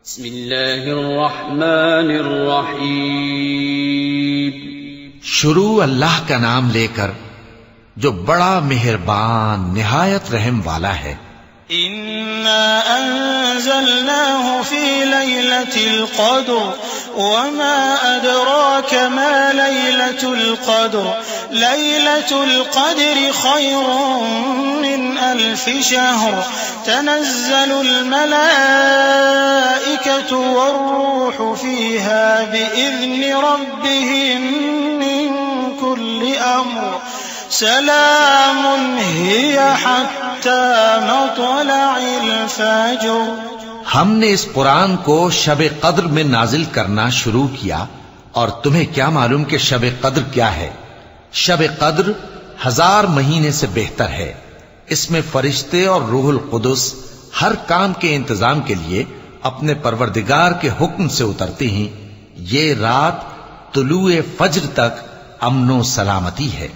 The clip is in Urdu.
بسم اللہ الرحمن الرحیم. شروع اللہ کا نام لے کر جو بڑا مہربان نہایت رحم والا ہے. إنا أنزلناه في ليلة القدر وما أدراك ما ليلة القدر ليلة القدر خير من 1000 شهر تنزل الملائكة والروح فيها بإذن ربهم من كل أمر سلام هي حتى مطلع الفجر. ہم نے اس قرآن کو شب قدر میں نازل کرنا شروع کیا، اور تمہیں کیا معلوم کہ شب قدر کیا ہے؟ شب قدر 1000 مہینے سے بہتر ہے. اس میں فرشتے اور روح القدس ہر کام کے انتظام کے لیے اپنے پروردگار کے حکم سے اترتے ہیں. یہ رات طلوع فجر تک امن و سلامتی ہے.